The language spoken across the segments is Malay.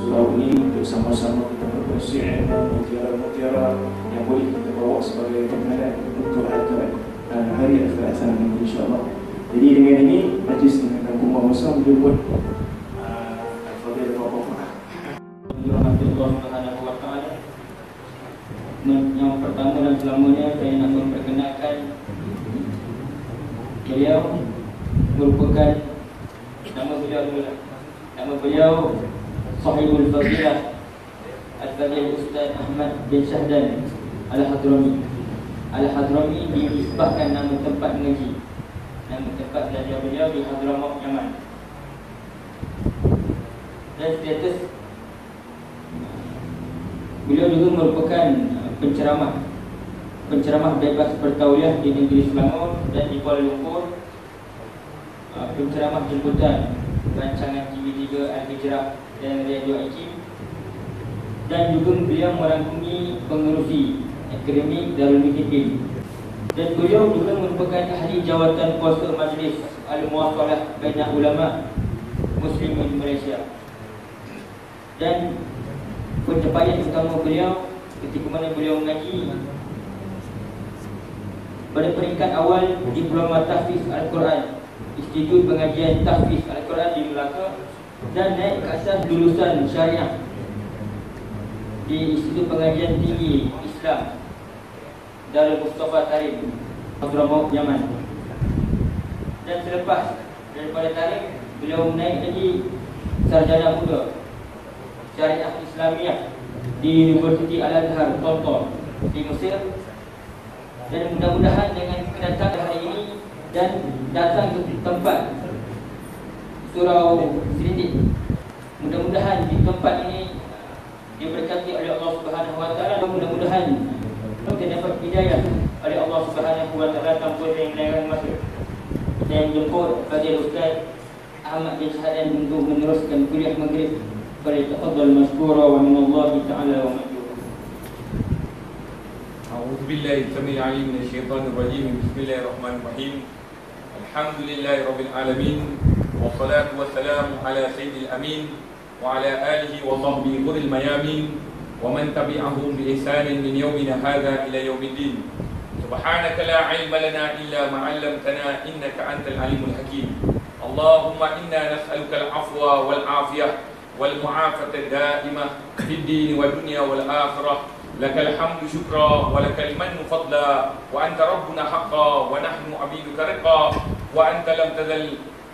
surau ini untuk sama-sama kita berkongsi mutiara-mutiara yang boleh kita bawa sebagai penganan untuk hari akhirat sana nanti insya-Allah. Jadi dengan ini majlis dengan kumpulan masa menyebut al-fadhil wa barakatuh. Allah Subhanahu wa taala. Yang pertama dan selamanya saya nak memperkenalkan beliau merupakan nama beliau dulu. Nama beliau Sahibul Fadilah Al-Fadhil Ustaz Ahmad bin Syahdan Al-Hadrami. Al-Hadrami dinisbahkan nama tempat mengaji, nama tempat belajar beliau di Hadramaut, Yaman. Dan status beliau juga merupakan penceramah bebas bertauliah di negeri Selangor dan di Kuala Lumpur, penceramah jemputan rancangan TV3 Al-Hijrah dan Radio Hakim, dan juga beliau merangkumi pengerusi akademik Darul Muhyiddin. Dan beliau juga merupakan ahli jawatan kuasa Majlis Al-Muwasalah Bainal Ulama Muslimin Malaysia. Dan pencapaian utama beliau ketika mana beliau mengaji pada peringkat awal Diploma Tahfiz Al-Quran Institut Pengajian Tahfiz Al-Quran di Melaka, dan naik ke asas lulusan syariah di Institut Pengajian Tinggi Islam Darul Mustafa Tarim, Hadramaut, Yaman. Dan selepas daripada Tarim, beliau naik lagi sarjana muda Syariah Islamiah di Universiti Al-Azhar Tonton di Mesir. Dan mudah-mudahan dengan kedatangan hari ini dan datang ke tempat surau Serindik, mudah-mudahan di tempat ini diberkati oleh Allah Subhanahu wa taala, dan mudah-mudahan kita dapat hidayah oleh Allah Subhanahu wa taala tanpa yang masa. Saya menjemput Fadil Ustaz Ahmad bin Syahdan untuk meneruskan kuliah maghrib. فليتفضل مشكورا ومن الله تعالى ومأجورا. أعوذ بالله السميع العليم من الشيطان الرجيم. بسم الله الرحمن الرحيم. الحمد لله رب العالمين، والصلاة والسلام على سيد الأمين وعلى آله وصحبه غر الميامين ومن تبعهم بإحسان من يومنا هذا إلى يوم الدين. سبحانك لا علم لنا إلا ما علمتنا إنك أنت العليم الحكيم. اللهم إنا نسألك العفو والعافية والمعافاة الدائمة في الدين والدنيا والآخرة. لك الحمد شكرا ولك المن فضلا، وأنت ربنا حقا ونحن عبيدك رقا، وأنت لم تزل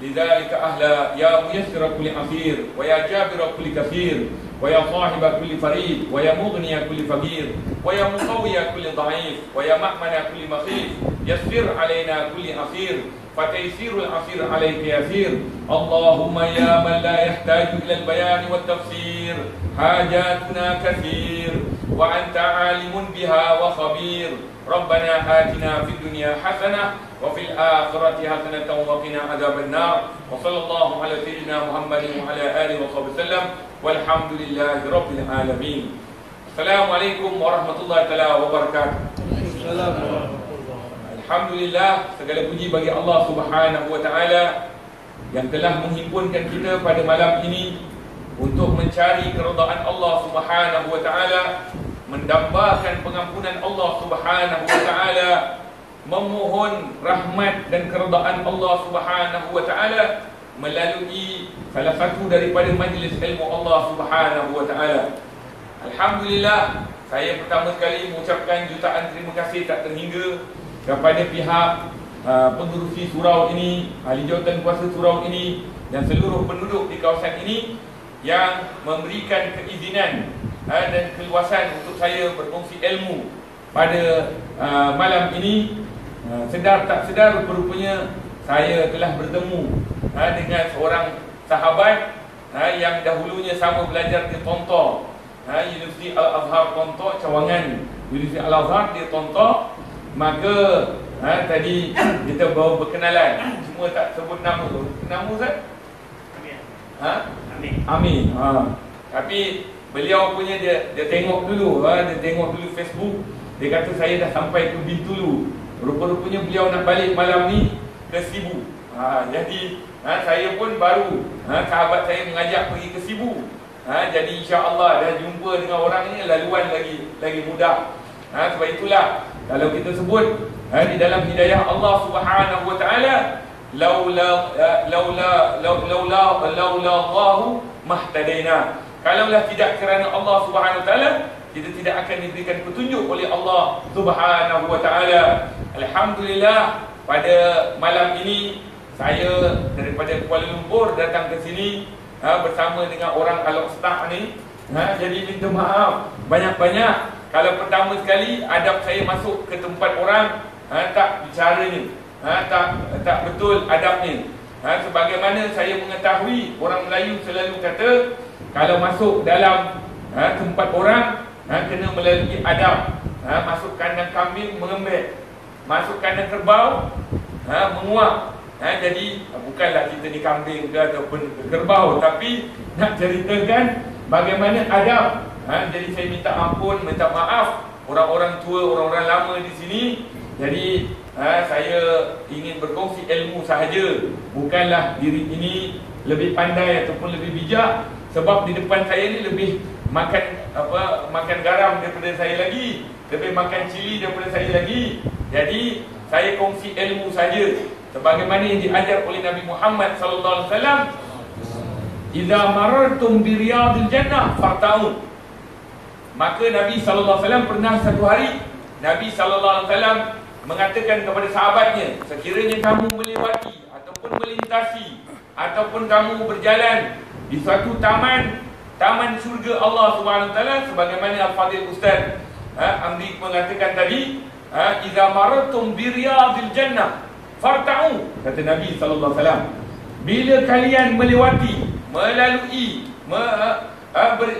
لذلك أهلا. يا ميسر كل عسير، ويا جابر كل كثير، ويا صاحب كل فريد، ويا مغني كل فقير، ويا مقوي كل ضعيف، ويا مأمن كل مخيف. يسر علينا كل عسير، فتيسير العسير عليك يسير. اللهم يا من لا يحتاج إلى البيان والتفسير، حاجاتنا كثير وأنت عالم بها وخبير. ربنا آتنا في الدنيا حسنة وفي الآخرة حسنة وقنا عذاب النار. وصلى الله على سيدنا محمد وعلى آله وصحبه وسلم، والحمد لله رب العالمين. السلام عليكم ورحمة الله تعالى وبركاته. Alhamdulillah, segala puji bagi Allah Subhanahu wa taala yang telah menghimpunkan kita pada malam ini untuk mencari keridaan Allah Subhanahu wa taala, mendambakan pengampunan Allah Subhanahu wa taala, memohon rahmat dan keridaan Allah Subhanahu wa taala melalui salah satu daripada majlis ilmu Allah Subhanahu wa taala. Alhamdulillah, saya pertama sekali mengucapkan jutaan terima kasih tak terhingga kepada pihak pengurusi surau ini, ahli jawatan kuasa surau ini, dan seluruh penduduk di kawasan ini yang memberikan keizinan dan keluasan untuk saya berkongsi ilmu pada malam ini. Sedar tak sedar rupanya saya telah bertemu dengan seorang sahabat yang dahulunya sama belajar di Tonton, Universiti Al-Azhar Tonton, Cawangan Universiti Al-Azhar di Tonton. Maka tadi kita baru berkenalan, semua tak sebut nama tu. Nama Ustaz? Amin. Amin. Tapi beliau punya dia tengok dulu, dia tengok dulu Facebook. Dia kata saya dah sampai ke Bintulu. Rupa-rupanya beliau nak balik malam ni ke Sibu. Jadi saya pun baru sahabat saya mengajak pergi ke Sibu. Jadi insya-Allah dah jumpa dengan orang ni, laluan lagi mudah. Sebab itulah kalau kita sebut di dalam hidayah Allah Subhanahu wa taala, laula Allahu mahtadaina. Kalaulah tidak kerana Allah Subhanahu wa taala, kita tidak akan diberikan petunjuk oleh Allah Subhanahu wa taala. Alhamdulillah, pada malam ini saya daripada Kuala Lumpur datang ke sini bersama dengan orang Al-Ustaz ni. Jadi minta maaf banyak-banyak kalau pertama sekali adab saya masuk ke tempat orang tak bicaranya, tak betul adabnya. Sebagaimana saya mengetahui orang Melayu selalu kata kalau masuk dalam tempat orang kena melalui adab. Masuk kandang kambing mengembek, masuk kandang kerbau menguap. Jadi bukanlah kita ni kambing ke ataupun kerbau, tapi nak ceritakan bagaimana adab. Jadi saya minta ampun, minta maaf orang-orang tua, orang-orang lama di sini. Jadi saya ingin berkongsi ilmu sahaja, bukanlah diri ini lebih pandai ataupun lebih bijak. Sebab di depan saya ni lebih makan garam daripada saya lagi, lebih makan cili daripada saya lagi. Jadi saya kongsi ilmu saja sebagaimana yang diajar oleh Nabi Muhammad sallallahu alaihi wasallam. Idza marartum bi riyadil jannah farta'u. Maka Nabi sallallahu alaihi wasallam pernah satu hari Nabi sallallahu alaihi wasallam mengatakan kepada sahabatnya, sekiranya kamu melewati ataupun melintasi ataupun kamu berjalan di suatu taman syurga Allah Subhanahu wa taala, sebagaimana Al-Fadhil Ustaz Amri mengatakan tadi, idza marartum bi riyadil jannah farta'u, kata Nabi sallallahu alaihi wasallam, bila kalian melewati, melalui,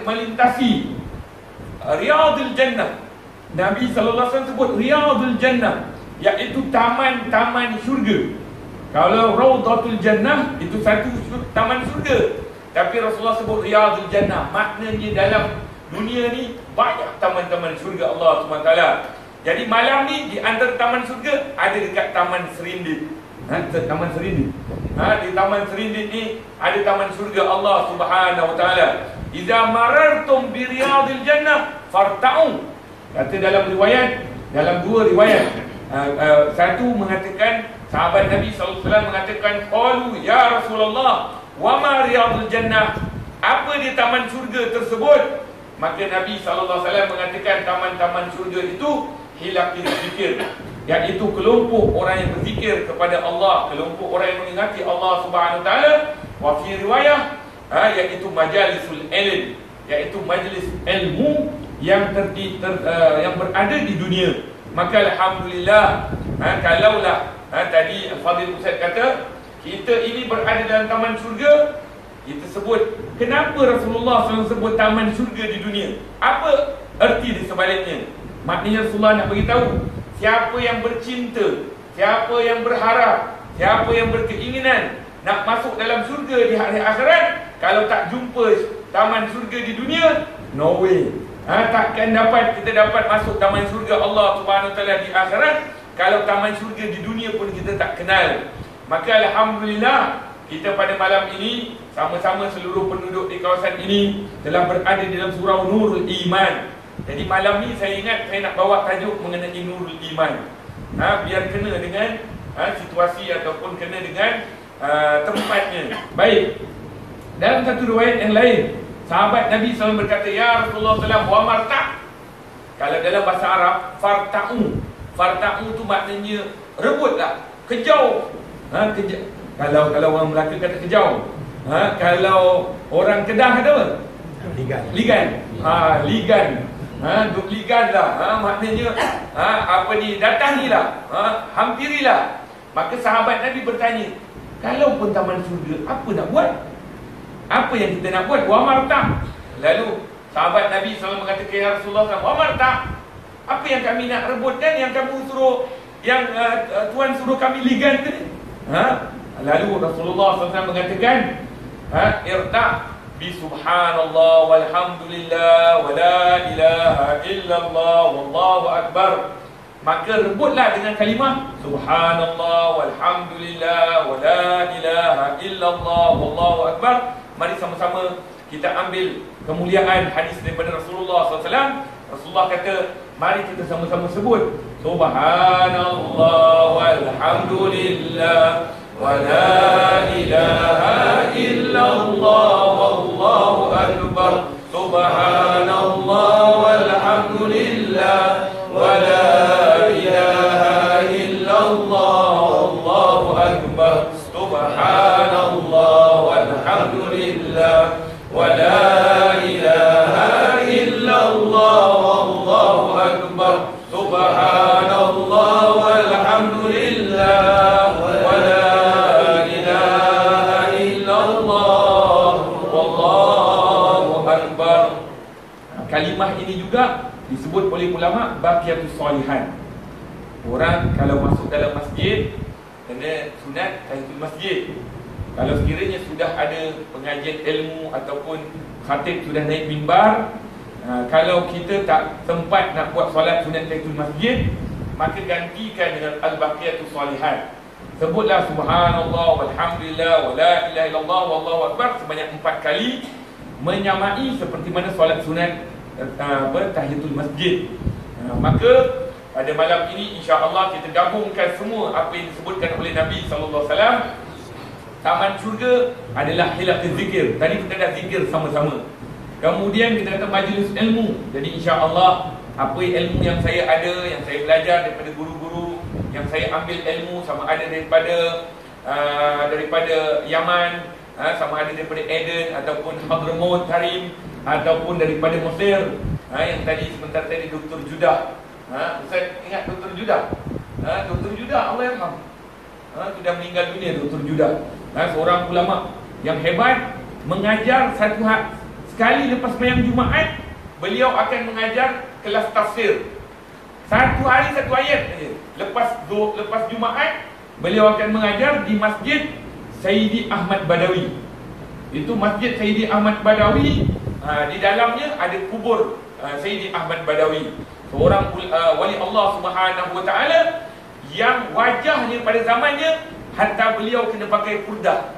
melintasi riyadil jannah. Nabi sallallahu alaihi wasallam sebut riyadil jannah, iaitu taman-taman syurga. Kalau Raudatul Jannah itu satu taman syurga, tapi Rasulullah sebut riyadil jannah, maknanya dalam dunia ni banyak taman-taman syurga Allah SWT. Jadi malam ni di antara taman syurga ada dekat Taman Serindit. Taman Serindit. Di Taman Serindit ni ada taman syurga Allah Subhanahu wa taala. Idza marartum bi riyadil jannah farta'u. Kata dalam riwayat, dalam dua riwayat, satu mengatakan sahabat Nabi sallallahu alaihi wasallam mengatakan, qalu ya Rasulullah wa ma riyadul jannah, apa dia taman syurga tersebut? Maka Nabi sallallahu alaihi wasallam mengatakan taman-taman syurga itu hilaqil zikir, iaitu kelompok orang yang berzikir kepada Allah, kelompok orang yang mengingati Allah Subhanahu wa taala. Wa fi riwayah iaitu majalisul ilm, iaitu majlis ilmu yang yang berada di dunia. Maka alhamdulillah, kalaulah tadi Fadil Ustaz kata kita ini berada dalam taman syurga, kita sebut kenapa Rasulullah SAW sebut taman syurga di dunia, apa erti di sebaliknya. Maknanya Rasulullah nak beritahu, siapa yang bercinta, siapa yang berharap, siapa yang berkeinginan nak masuk dalam syurga di hari akhirat, kalau tak jumpa taman syurga di dunia, no way. Takkan kita dapat masuk taman syurga Allah Subhanahu wa taala di akhirat kalau taman syurga di dunia pun kita tak kenal. Maka alhamdulillah, kita pada malam ini sama-sama seluruh penduduk di kawasan ini telah berada di dalam surau Nurul Iman. Jadi malam ni saya ingat saya nak bawa tajuk mengenai Nurul Iman. Biar kena dengan situasi ataupun kena dengan tempatnya. Baik. Dalam satu riwayat yang lain, sahabat Nabi SAW berkata, ya Rasulullah SAW, wa marta'. Kalau dalam bahasa Arab, farta'u. Farta'u tu maknanya rebutlah, kejau. Kalau orang Melaka kata kejau. Kalau orang Kedah kata apa? Ligan. Ligan. Duk ligan lah. Maknanya datangilah, hampirilah. Maka sahabat Nabi bertanya, kalau pun taman syurga, apa nak buat? Apa yang kita nak buat? Wa marta'. Lalu sahabat Nabi SAW mengatakan, ya Rasulullah SAW, wa marta', apa yang kami nak rebutkan, yang kamu suruh, yang Tuhan suruh kami ligan ke? Lalu Rasulullah SAW mengatakan, irta' bi subhanallah walhamdulillah wa la ilaha illallah wallahu akbar. Maka rebutlah dengan kalimah subhanallah walhamdulillah wa la ilaha illallah wallahu akbar. Mari sama-sama kita ambil kemuliaan hadis daripada Rasulullah SAW. Rasulullah kata, mari kita sama-sama sebut Subhanallah walhamdulillah wa la ilaha illallah wallahu akbar. Subhanallah walhamdulillah wa la ilaha illallah wallahu akbar. Subhanallah walhamdulillah wa la ilaha illallah wallahu akbar. Subhanallah walhamdulillah wa la ilaha illallah wallahu akbar. Kalimah ini juga disebut oleh ulama baqiyatus salihan. Orang kalau masuk dalam masjid kena sunat tahiyatul masjid. Kalau sekiranya sudah ada pengajian ilmu ataupun khatib sudah naik mimbar, kalau kita tak sempat nak buat solat sunat tahiyatul masjid, maka gantikan dengan al-baqiyatus salihat. Sebutlah subhanallah walhamdulillah wa la ilaha illallah wallahu akbar sebanyak 4 kali, menyamai seperti mana solat sunat tahiyatul masjid. Maka pada malam ini insya-Allah kita gabungkan semua apa yang disebutkan oleh Nabi sallallahu alaihi wasallam. Taman syurga adalah hilaqul zikir. Tadi kita dah zikir sama-sama. Kemudian kita kata majlis ilmu. Jadi insya-Allah apa ilmu yang saya ada, yang saya belajar daripada guru-guru, yang saya ambil ilmu sama ada daripada Yaman, sama ada daripada Eden ataupun Hadramaut Tarim, ataupun daripada Mesir, yang tadi sebentar tadi Dr. Judah. Ustaz ingat Dr. Judah? Dr. Judah Allah yarham. Sudah meninggal dunia Dr. Judah. Seorang ulama yang hebat, mengajar sekali lepas malam Jumaat, beliau akan mengajar kelas tafsir. Satu hari satu ayat saja. Lepas Jumaat, beliau akan mengajar di Masjid Sayyidi Ahmad Badawi. Itu Masjid Sayyidi Ahmad Badawi, di dalamnya ada kubur Sayyidi Ahmad Badawi, seorang wali Allah Subhanahu wa taala yang wajahnya pada zamannya hatta beliau kena pakai purdah.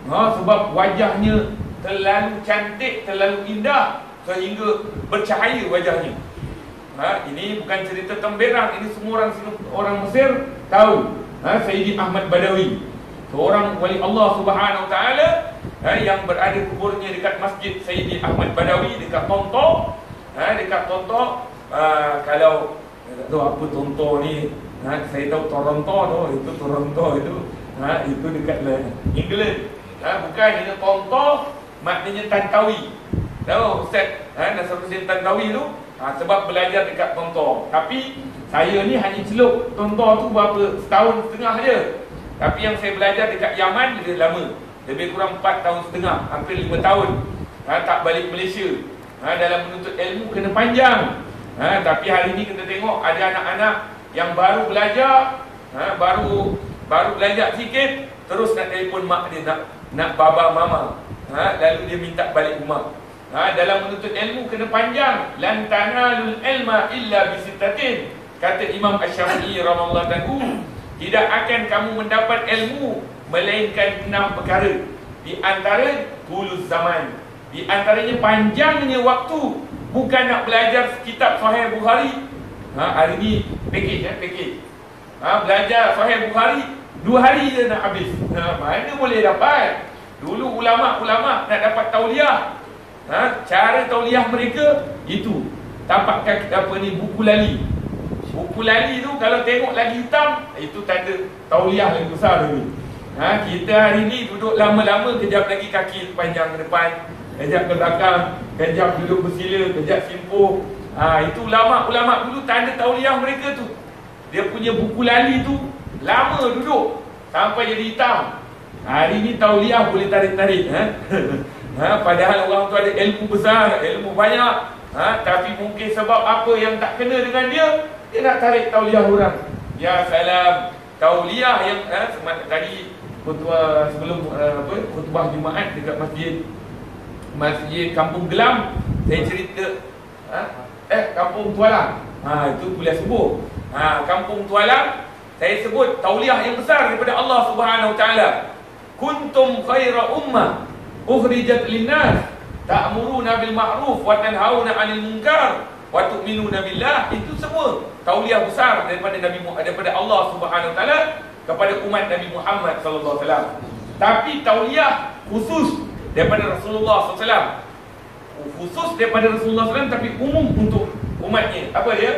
Sebab wajahnya terlalu cantik, terlalu indah sehingga bercahaya wajahnya. Ini bukan cerita temberang, ini semua orang Mesir tahu. Sayyidi Ahmad Badawi, seorang wali Allah Subhanahu wa taala yang berada kuburnya dekat Masjid Sayyidi Ahmad Badawi dekat Tonto. Dekat Tonto, kalau tak tahu apa Tonto ni, saya tahu Toronto tu, itu Toronto itu dekat England. Bukan ini Tonto, maknanya Tantawi. Tahu Ustaz Nasaruddin Tantawi tu, sebab belajar dekat Tonto. Tapi saya ni hanya celup Tonto tu berapa setahun setengah je. Tapi yang saya belajar dekat Yaman lebih lama, lebih kurang 4 tahun setengah, hampir 5 tahun. Tak balik Malaysia. Dalam menuntut ilmu kena panjang. Tapi hari ni kita tengok ada anak-anak yang baru belajar, baru belajar sikit, terus nak telefon mak dia, nak baba mama. Lalu dia minta balik rumah. Dalam menuntut ilmu kena panjang. Lan tanalul ilma illa bisittatin. Kata Imam Asy-Syafi'i radhiyallahu anhu, tidak akan kamu mendapat ilmu melainkan 6 perkara. Di antara tulus zaman, di antaranya panjangnya waktu. Bukan nak belajar kitab Sahih Bukhari. Hari ni package. Belajar Sahih Bukhari 2 hari je nak habis. Mana boleh dapat? Dulu ulama-ulama nak dapat tauliah, cara tauliah mereka itu tapak buku lali. Buku lali tu kalau tengok lagi hitam, itu tanda tauliah lagi besar lagi. Kita hari ni duduk lama-lama, kejap lagi kaki panjang ke depan, kejap ke belakang, kejap duduk bersila, kejap simpuh. Itu ulama-ulama dulu tanda tauliah mereka tu. Dia punya buku lali tu lama duduk sampai jadi hitam. Hari ni tauliah boleh tarik-tarik. Padahal orang tu ada ilmu besar, ilmu banyak, tapi mungkin sebab apa yang tak kena dengan dia nak tarik tauliah orang. Ya salam, tauliah yang tadi khutbah sebelum khutbah Jumaat dekat Masjid Kampung Gelam, saya cerita Kampung Tualang. Itu kuliah subuh. Kampung Tualang, saya sebut tauliah yang besar daripada Allah Subhanahu Wa Taala. Kuntum khaira ummah ukhrijat linnas ta'muruna bil ma'ruf wa tanhauna 'anil munkar wa tu'minuna billah. Itu semua tauliah besar daripada Allah Subhanahu wa taala kepada umat Nabi Muhammad sallallahu alaihi wasallam. Tapi tauliah khusus daripada Rasulullah sallallahu alaihi wasallam, khusus daripada Rasulullah sallallahu alaihi wasallam, tapi umum untuk umatnya. Apa dia?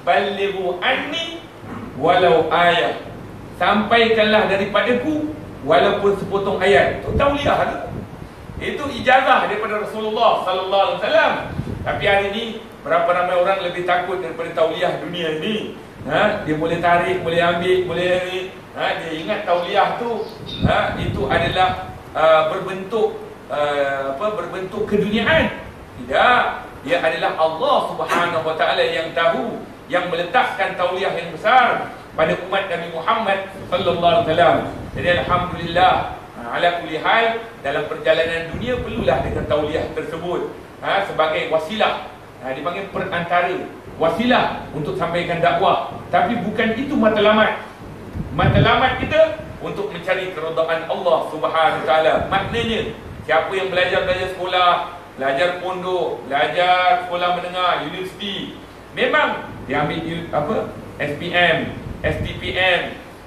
Balighu anni walau ayat. Sampaikanlah daripadaku walaupun sepotong ayat. Itu tauliah tu. Itu ijazah daripada Rasulullah sallallahu alaihi wasallam. Tapi hari ini berapa ramai orang lebih takut daripada tauliah dunia ini. Dia boleh tarik, boleh ambil, boleh ni. Dia ingat tauliah tu itu adalah berbentuk berbentuk keduniaan. Tidak. Dia adalah Allah Subhanahu wa taala yang tahu, yang meletakkan tauliah yang besar pada umat Nabi Muhammad sallallahu alaihi wasallam. Jadi alhamdulillah, ala kulli hal, dalam perjalanan dunia perlulah dengan tauliah tersebut sebagai wasilah. Dipanggil perantara, wasilah untuk sampaikan dakwah. Tapi bukan itu matlamat. Matlamat kita untuk mencari keridaan Allah Subhanahu wa taala. Maknanya siapa yang belajar sekolah, belajar pondok, belajar sekolah menengah, universiti, memang dia ambil SPM, STPM,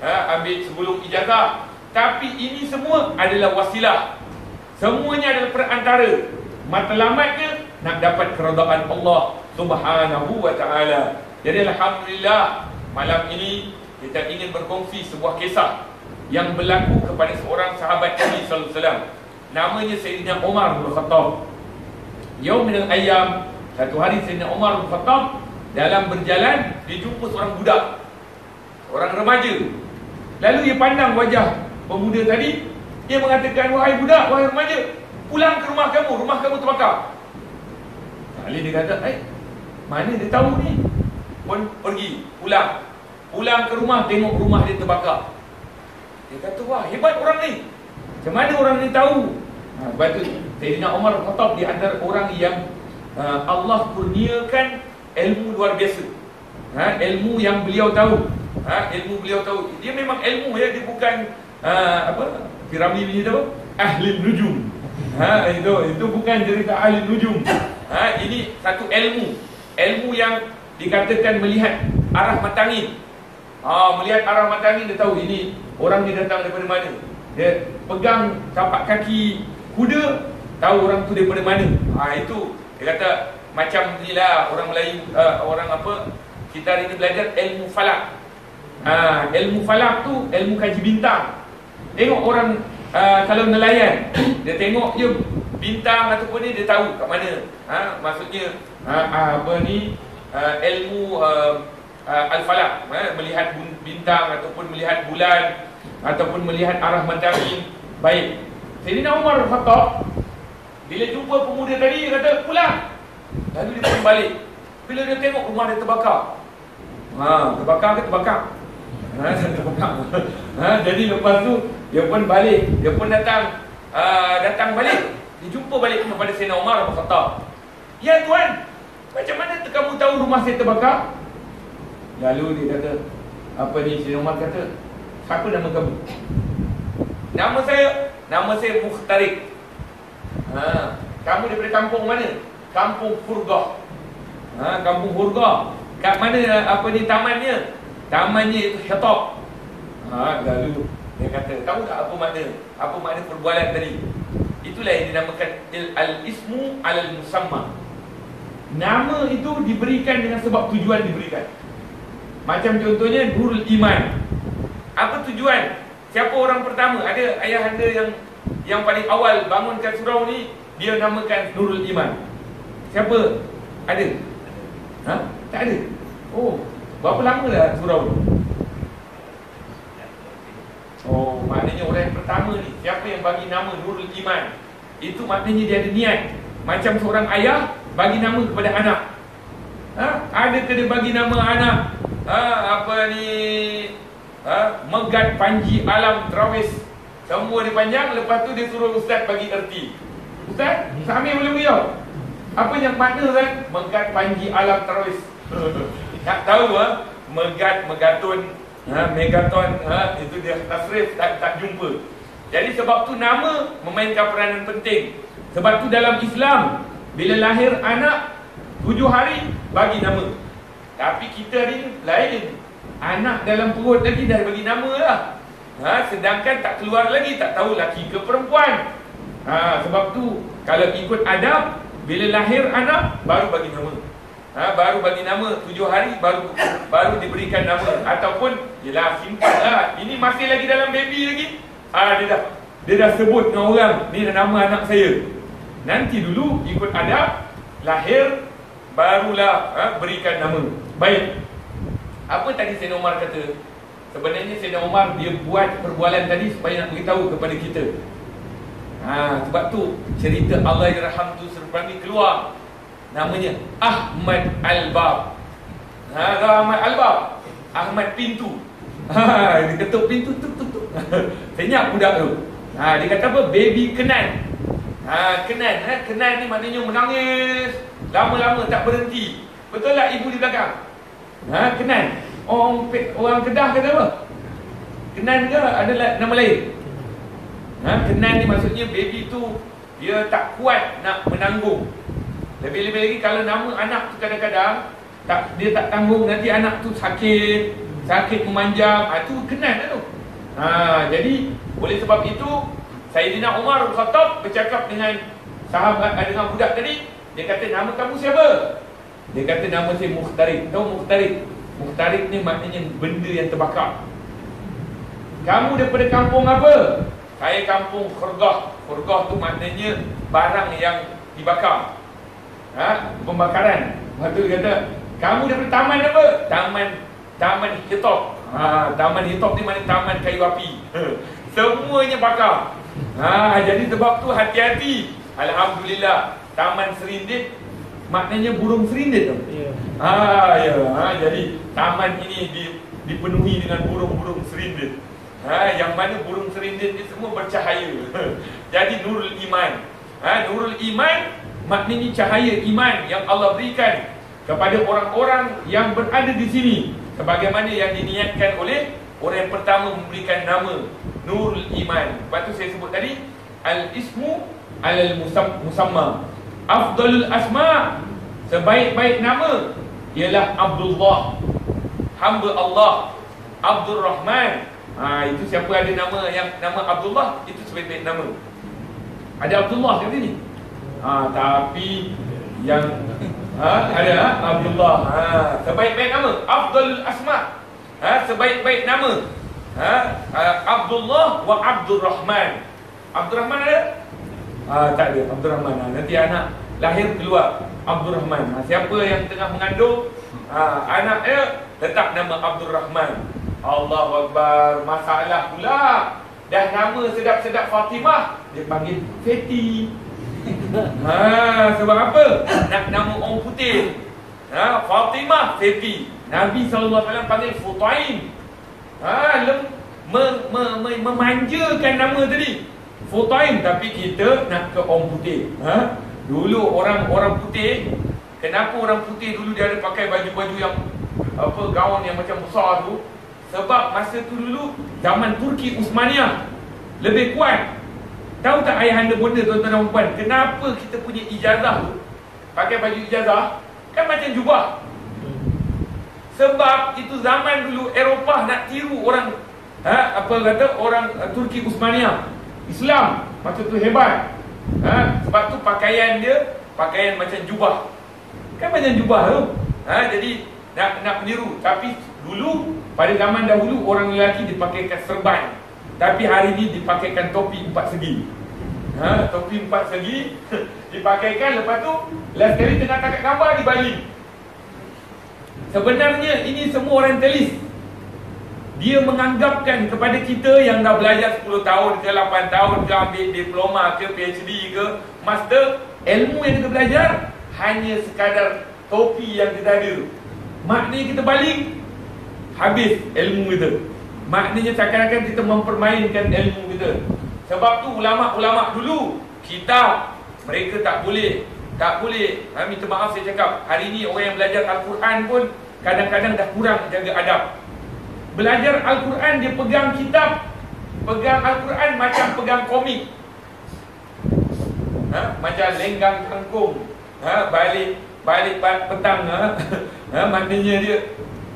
ambil sebelum ijazah. Tapi ini semua adalah wasilah. Semuanya adalah perantara. Matlamatnya nak dapat keridaan Allah Subhanahu wa taala. Jadi alhamdulillah, malam ini kita ingin berkongsi sebuah kisah yang berlaku kepada seorang sahabat Nabi sallallahu alaihi wasallam. Namanya Sayyidina Umar bin Khattab. Yaum minal ayyam, satu hari Sayyidina Umar bin Khattab dalam berjalan, dia jumpa seorang budak, orang remaja. Lalu dia pandang wajah pemuda tadi. Dia mengatakan, wahai budak, wahai remaja, pulang ke rumah kamu terbakar. Lalu dia kata, mana dia tahu ni? Pun pergi, pulang ke rumah, tengok rumah dia terbakar. Dia kata, wah, hebat orang ni. Macam mana orang ni tahu? Sebab tu Sayyidina Umar bin Khattab di antara orang yang Allah kurniakan ilmu luar biasa. Ilmu yang beliau tahu. Dia memang ilmu ya, dia bukan Piramli punya tu ahli nujum. Itu bukan cerita ahli nujum. Ini satu ilmu yang dikatakan melihat arah mata angin. Melihat arah mata angin, dia tahu ini orang ni datang daripada mana. Dia pegang tapak kaki kuda, tahu orang tu daripada mana. Itu dia kata macam inilah orang Melayu, kita hari ni belajar ilmu falak. Ilmu falak tu ilmu kaji bintang. Tengok orang kalau nelayan, dia tengok je bintang ataupun ni, dia tahu kat mana. Maksudnya ilmu al-falak, melihat bintang ataupun melihat bulan ataupun melihat arah mata angin. Baik, Sayyidina Umar bin Khattab bila jumpa pemuda tadi, dia kata pulang. Lalu dia pun balik. Bila dia tengok rumah dia terbakar. Terbakar ke terbakar? Terbakar. Jadi lepas tu dia pun balik. Dia pun datang balik. Dia jumpa balik kepada Sayyidina Umar bin Khattab. Ya tuan, macam mana kamu tahu rumah saya terbakar? Lalu dia kata, Sayyidina Umar kata, siapa nama kamu? Nama saya Mukhtarik. Kamu daripada kampung mana? Kampung Furgah. Kampung Furgah. Kat mana tamannya? Tamannya itu Khattab. Lalu dia kata, tahu tak apa makna perbualan tadi? Itulah yang dinamakan al-ismu al-musamma. Nama itu diberikan dengan sebab tujuan diberikan. Macam contohnya Nurul Iman. Apa tujuan? Siapa orang pertama? Ada ayahanda yang paling awal bangunkan surau ni, dia namakan Nurul Iman. Siapa? Ada? Tak ada? Berapa lama dah surau tu? Maknanya orang yang pertama ni, siapa yang bagi nama Nurul Iman, itu maknanya dia ada niat. Macam seorang ayah bagi nama kepada anak. Adakah dia bagi nama anak Megat Panji Alam Trawis, semua dia panjang. Lepas tu dia suruh ustaz bagi erti. Ustaz, Samir boleh beritahu apa yang makna kan Megat Panji Alam Trawis? Tak tahu Megaton, Megaton, itu dia tasrif tak jumpa. Jadi sebab tu nama memainkan peranan penting. Sebab tu dalam Islam, bila lahir anak 7 hari bagi nama. Tapi kita ni lain. Anak dalam perut lagi dah bagi nama lah. Sedangkan tak keluar lagi, tak tahu laki ke perempuan. Sebab tu kalau ikut adab, bila lahir anak baru bagi nama. Baru bagi nama 7 hari baru diberikan nama. Ataupun yelah simpan lah, ini masih lagi dalam baby lagi, dia dah sebut dengan orang, ni nama anak saya. Nanti dulu ikut adab, lahir barulah berikan nama. Baik, apa tadi Sayyidina Umar kata? Sebenarnya Sayyidina Umar dia buat perbualan tadi supaya nak beritahu kepada kita. Sebab tu cerita Allah Yarham tu selepas ni keluar, namanya Ahmad Al-Bab. Ahmad Al-Bab, Ahmad pintu. Dia ketuk pintu tuk. Senyap budak tu. Dia kata apa? Baby Kenan. Kenan ni maknanya menangis lama-lama tak berhenti. Betul tak ibu di belakang? Kenan. Orang Kedah kata apa? Kenan ke adalah nama lain? Kenan ni maksudnya baby tu dia tak kuat nak menanggung. Lebih-lebih lagi kalau nama anak tu kadang-kadang dia tak tanggung, nanti anak tu sakit memanjang. Tu Kenan tu. Jadi oleh sebab itu Sayyidina Umar bin Khattab bercakap dengan sahabat, dengan budak tadi. Dia kata, nama kamu siapa? Dia kata, nama saya Mukhtarik. Tahu Mukhtarik? Mukhtarik ni maknanya benda yang terbakar. Kamu daripada kampung apa? Saya kampung Khurgah. Khurgah tu maknanya barang yang dibakar. Pembakaran. Lepas tu dia kata, kamu daripada taman apa? Taman Hitop. Taman Hitop ni maknanya taman kayu api. Semuanya bakar. Jadi sebab tu hati-hati. Alhamdulillah, Taman Serindit maknanya burung serindit tu. Jadi taman ini dipenuhi dengan burung-burung serindit. Yang mana burung serindit ni semua bercahaya. Jadi Nurul Iman. Nurul Iman maknanya cahaya iman yang Allah berikan kepada orang-orang yang berada di sini, sebagaimana yang diniatkan oleh orang yang pertama memberikan nama Nurul Iman. Lepas tu saya sebut tadi, Al-Ismu Al-Musamma. Afdalul Asma, sebaik-baik nama ialah Abdullah, hamba Allah. Abdul Rahman, itu siapa ada nama Abdullah, itu sebaik-baik nama. Ada Abdullah kat sini. Tapi yang ada Abdullah. Sebaik-baik nama Afdalul Asma, sebaik-baik nama Abdullah wa Abdul Rahman. Abdul Rahman ada? Tak ada Abdul Rahman. Nanti anak lahir keluar Abdul Rahman. Siapa yang tengah mengandung anak dia, letak nama Abdul Rahman. Allahu Akbar. Masalah pula, dah nama sedap-sedap Fatimah, dia panggil Feti. Sebab apa? Nak nama orang putih. Fatimah Feti. Nabi SAW panggil Futain. Memanjakan nama tadi Futain, tapi kita nak ke orang putih. Dulu orang putih, kenapa orang putih dulu dia ada pakai baju-baju yang gaun yang macam besar tu? Sebab masa tu dulu zaman Turki Uthmaniyah lebih kuat. Tahu tak ayahanda bonda, tuan-tuan dan puan, kenapa kita punya ijazah tu pakai baju ijazah kan macam jubah? Sebab itu zaman dulu Eropah nak tiru orang orang Turki Uthmaniyah Islam, masa tu hebat. Sebab tu pakaian dia pakaian macam jubah. Kan macam jubah tu. Jadi nak meniru. Tapi dulu pada zaman dahulu orang lelaki dipakaikan serban, tapi hari ni dipakaikan topi 4 segi. Topi 4 segi dipakaikan, lepas tu last kali tengah tangkap gambar dibaling. Sebenarnya ini semua orientalis. Dia menganggapkan kepada kita yang dah belajar 10 tahun ke 8 tahun ke, ambil diploma ke, PhD ke, master, ilmu yang kita belajar hanya sekadar topi yang kita ada. Maknanya kita balik, habis ilmu kita. Maknanya seakan-akan kita mempermainkan ilmu kita. Sebab tu ulama-ulama dulu, kitab mereka tak boleh. Minta maaf saya cakap, hari ni orang yang belajar Al-Quran pun kadang-kadang dah kurang jaga adab. Belajar Al-Quran, dia pegang kitab, pegang Al-Quran macam pegang komik. macam lenggang kangkung, balik petang, maknanya dia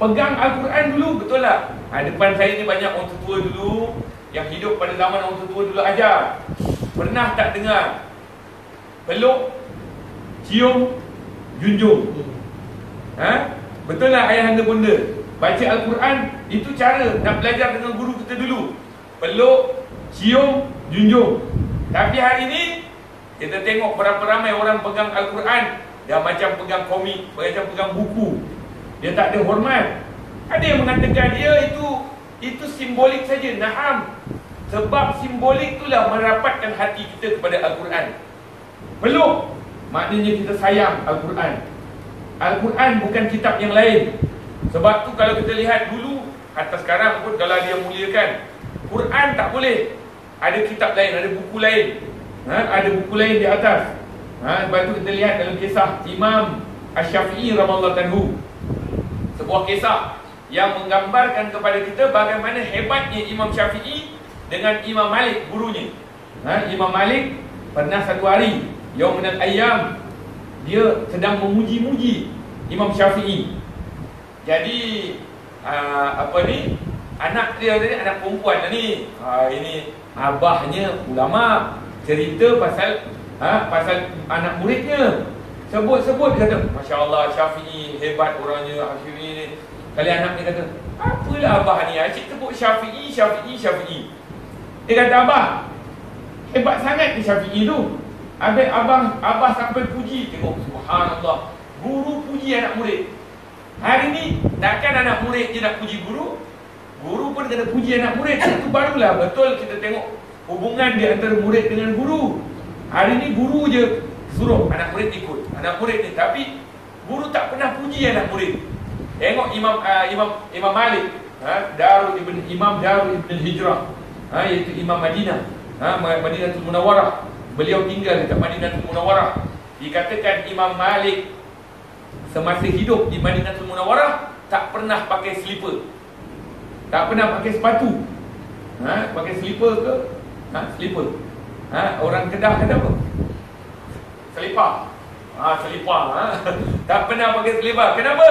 pegang Al-Quran dulu, betul lah. Depan saya ni banyak orang tua dulu yang hidup pada zaman orang tua dulu ajar. Pernah tak dengar peluk, cium, junjung? Betul lah ayah anda bunda? Baca Al-Quran itu cara nak belajar dengan guru kita dulu. Peluk, cium, junjung. Tapi hari ni kita tengok berapa ramai orang pegang Al-Quran dah macam pegang komik, macam pegang buku. Dia tak ada hormat. Ada yang mengatakan dia itu simbolik saja. Naam. Sebab simbolik itulah merapatkan hati kita kepada Al-Quran. Peluk, maknanya kita sayang Al-Quran. Al-Quran bukan kitab yang lain. Sebab tu kalau kita lihat dulu, hatta sekarang pun kalau dia muliakan, Quran tak boleh. Ada kitab lain, ada buku lain. Ada buku lain di atas. Lepas tu kita lihat dalam kisah Imam Asy-Syafi'i radhiyallahu anhu. Sebuah kisah yang menggambarkan kepada kita bagaimana hebatnya Imam Syafi'i dengan Imam Malik, gurunya. Imam Malik pernah satu hari, yaum minal ayyam, dia sedang memuji-muji Imam Syafi'i. Jadi anak dia tadi, anak perempuan ni, ini abahnya ulama, cerita pasal anak muridnya. Sebut-sebut, dia kata, Masya Allah, Syafi'i hebat orangnya, Syafi'i ni. Kali anak dia kata, apalah abah ni, asyik sebut Syafi'i. Dia kata, abah, hebat sangat ni Syafi'i tu. Habis abah sampai puji. Tengok, subhanallah, guru puji anak murid. Hari ni, takkan anak murid je nak puji guru, guru pun kena puji anak murid. Itu barulah betul kita tengok hubungan di antara murid dengan guru. Hari ni guru je suruh anak murid ikut, anak murid ni, tapi guru tak pernah puji anak murid. Tengok Imam Malik, Imam Darul Ibn Hijrah, iaitu Imam Madinah, Madinatul Munawwarah. Beliau tinggal dekat Madinatul Munawwarah. Dikatakan Imam Malik semasa hidup di Madinatul Munawwarah tak pernah pakai slipper, tak pernah pakai sepatu. Pakai slipper ke? Slipper. Orang Kedah kata apa? Selipar. Selipar. Tak pernah pakai selipar. Kenapa?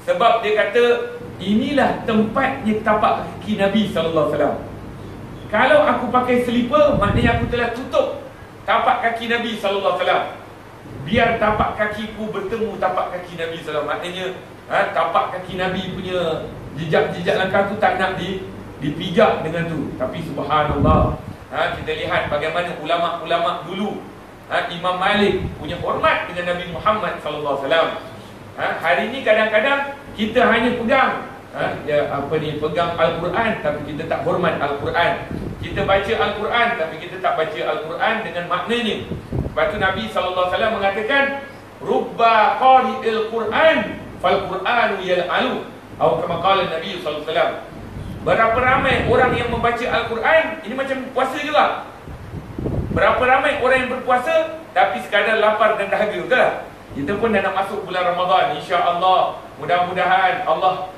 Sebab dia kata inilah tempatnya tapak kaki Nabi SAW. Kalau aku pakai selipar, maknanya aku telah tutup tapak kaki Nabi SAW. Biar tapak kakiku bertemu tapak kaki Nabi SAW. Maknanya tapak kaki Nabi punya jejak-jejak langkah tu tak nak dipijak dengan tu. Tapi subhanallah, kita lihat bagaimana ulama-ulama dulu, Imam Malik punya hormat dengan Nabi Muhammad SAW. Hari ini kadang-kadang kita hanya pegang pegang Al-Quran, tapi kita tak hormat Al-Quran. Kita baca Al-Quran, tapi kita tak baca Al-Quran dengan maknanya. Sebab tu Nabi SAW mengatakan, Rubba qari'il Quran fal Quranu yal'alu, atau kama qala Nabi SAW. Berapa ramai orang yang membaca Al-Quran, ini macam puasa juga. Berapa ramai orang yang berpuasa tapi sekadar lapar dan dahaga, betul tak? Kita pun dah nak masuk bulan Ramadan, insya-Allah. Mudah-mudahan Allah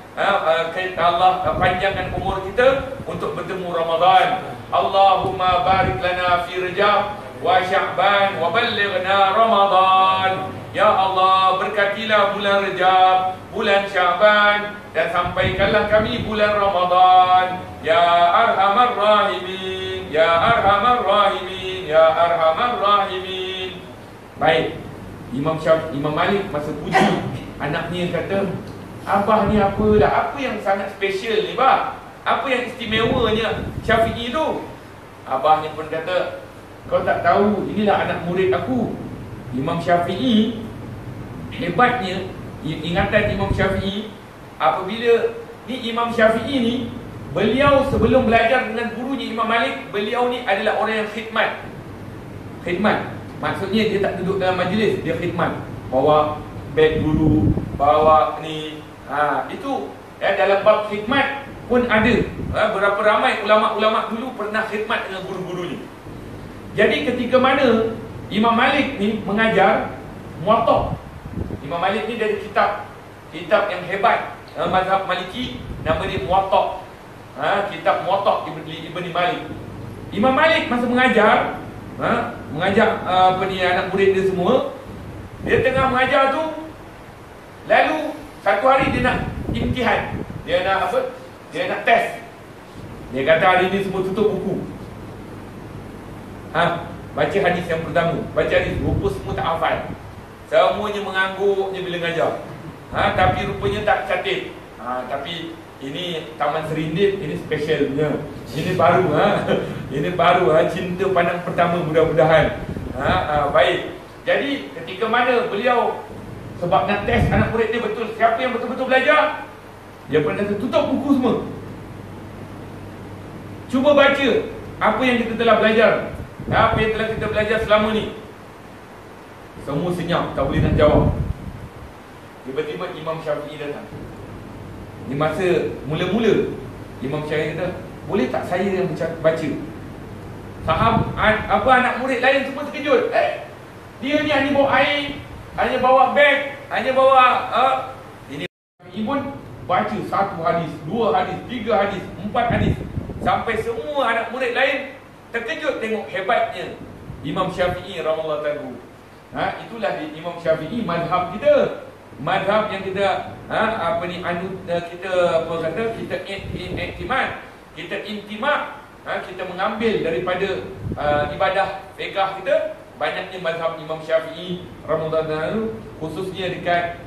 panjangkan umur kita untuk bertemu Ramadan. Allahumma barik lana fi Rajab wa Sya'ban wa ballighna Ramadan. Ya Allah, berkatilah bulan Rajab, bulan Sya'ban, dan sampaikanlah kami bulan Ramadan. Ya Arhamar Rahimin, Ya Arhamar Rahimin, Ya Arhamar Rahimin. Baik, Imam Malik masa puji anaknya, kata, abah ni apalah, apa yang sangat special ni bah? Apa yang istimewanya Syafi'i tu? Abahnya pun kata, kau tak tahu, inilah anak murid aku. Imam Syafi'i, hebatnya ingatan Imam Syafi'i, apabila ni Imam Syafi'i ni, beliau sebelum belajar dengan gurunya Imam Malik, beliau ni adalah orang yang khidmat. Maksudnya dia tak duduk dalam majlis, dia khidmat. Bawa beg guru, bawa ni, itu dalam bab khidmat pun ada. Berapa ramai ulama-ulama dulu pernah khidmat dengan guru-gurunya. Jadi ketika mana Imam Malik ni mengajar Muwatta. Imam Malik ni dari kitab yang hebat, mazhab Maliki, nama dia Muwatta. Kitab Muwatta Ibn Malik. Imam Malik masa mengajar, mengajak anak murid dia semua. Dia tengah mengajar tu, lalu satu hari dia nak imtihan. Dia nak apa? Dia nak test. Dia kata hari ni semua tutup buku. Baca hadis yang pertama. Baca hadis, rupa semua tak hafal. Semuanya mengangguk je bila ngajar. Tapi rupanya tak cantik. Tapi ini Taman Serindip, ini special punya. Ini baru. Ini baru. Cinta pandang pertama, mudah-mudahan. Baik. Jadi ketika mana beliau sebab nak test anak murid dia betul, siapa yang betul-betul belajar, dia pun kata tutup buku semua. Cuba baca apa yang kita telah belajar, apa yang telah kita belajar selama ni. Semua senyap, tak boleh nak jawab. Tiba-tiba Imam Syafi'i datang. Di masa mula-mula, Imam Syafi'i kata, boleh tak saya yang baca? Apa anak murid lain semua terkejut. Dia ni hanya bawa air, hanya bawa beg, hanya bawa ini. Syafi'i pun baca 1 hadis, 2 hadis, 3 hadis, 4 hadis, sampai semua anak murid lain terkejut tengok hebatnya Imam Syafi'i rahimahullah ta'ala. Itulah Imam Syafi'i, mazhab kita. Mazhab yang kita anut, kita apa kata, kita iktimad, kita intimak, kita mengambil daripada ibadah fiqh kita. Banyaknya mazhab Imam Syafi'i rahimahullah ta'ala, khususnya dekat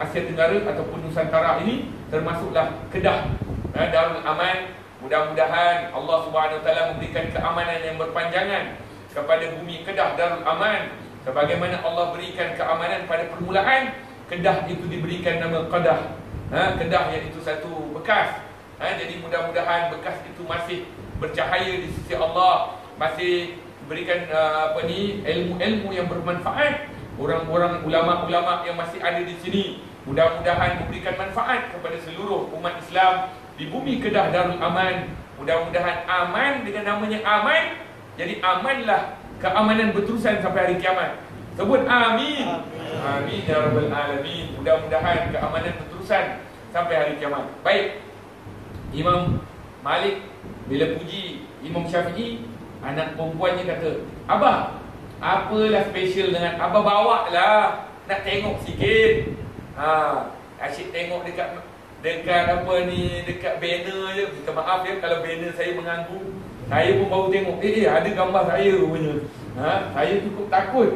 Asia Tenggara ataupun Nusantara ini, termasuklah Kedah, Darul Aman. Mudah-mudahan Allah Subhanahu Wa Taala memberikan keamanan yang berpanjangan kepada bumi Kedah Darul Aman, sebagaimana Allah berikan keamanan pada permulaan Kedah itu diberikan nama Qadah. Kedah iaitu satu bekas. Jadi mudah-mudahan bekas itu masih bercahaya di sisi Allah, masih berikan ilmu-ilmu yang bermanfaat. Orang-orang ulama-ulama yang masih ada di sini mudah-mudahan memberikan manfaat kepada seluruh umat Islam di bumi Kedah Darul Aman. Mudah-mudahan aman, dengan namanya aman, jadi amanlah keamanan berterusan sampai hari kiamat. Sebut amin. Amin ya rabbal alamin. Mudah-mudahan keamanan berterusan sampai hari kiamat. Baik. Imam Malik bila puji Imam Syafi'i, anak perempuannya kata, "Abah, apalah special dengan Abah, bawa lah, nak tengok sikit." Asyik tengok dekat apa ni, dekat banner je. Minta maaf ya kalau banner saya mengganggu. Saya pun baru tengok, ada gambar saya rupanya. Saya cukup takut.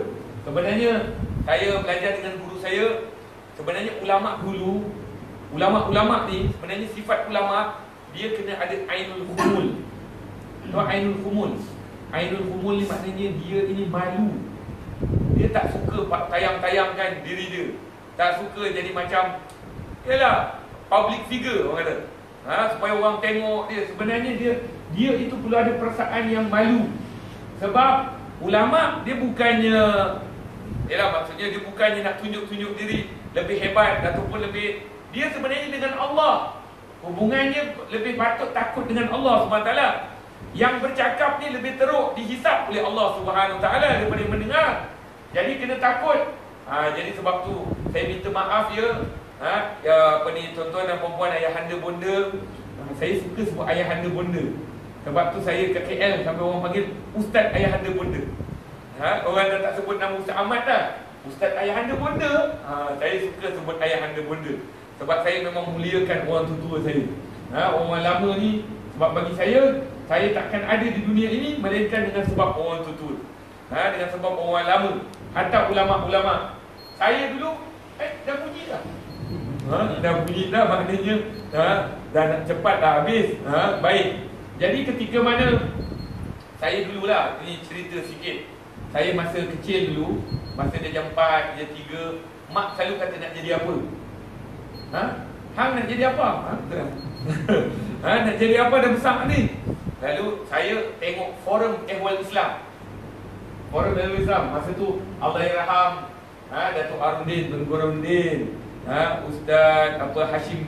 Sebenarnya saya belajar dengan guru saya. Sebenarnya ulama dulu, ulama-ulama ni sebenarnya sifat ulama, dia kena ada ainul khumul. Tahu ainul khumul? Ainul khumul ni maknanya dia ini malu. Dia tak suka tayang-tayangkan diri dia. Tak suka jadi macam, yalah, public figure orang kata. Supaya orang tengok dia. Sebenarnya dia itu perlu ada perasaan yang malu. Sebab ulama dia bukannya, yalah, maksudnya dia bukannya nak tunjuk-tunjuk diri lebih hebat ataupun lebih, dia sebenarnya dengan Allah hubungannya lebih patut takut dengan Allah SWT. Yang bercakap ni lebih teruk dihisap oleh Allah SWT daripada mendengar. Jadi kena takut. Jadi sebab tu saya minta maaf ya, tuan-tuan dan puan-puan, ayahanda bonda. Saya suka sebut ayahanda bonda. Sebab tu saya ke KL sampai orang panggil Ustaz Ayahanda Bonda. Orang dah tak sebut nama Ustaz Ahmad dah, Ustaz Ayahanda Bonda. Saya suka sebut Ayahanda Bonda sebab saya memang muliakan orang tua-tua saya. Orang lama ni, sebab bagi saya takkan ada di dunia ini melainkan dengan sebab orang tua-tua, dengan sebab orang lama. Hatta ulama-ulama saya dulu dah bunyi dah. Dah bunyi dah, maknanya dah nak cepat dah habis. Baik. Jadi ketika mana saya dululah, ini cerita sikit. Saya masa kecil dulu, masa dia jam 4, dia 3, mak selalu kata nak jadi apa? Hang nak jadi apa? Nak jadi apa dah besar ni? Lalu saya tengok forum Ehwal Islam. Forum Ehwal Islam. Masa tu Allahyarham Datuk Arundin, Tun Arundin, Ustaz Hashim,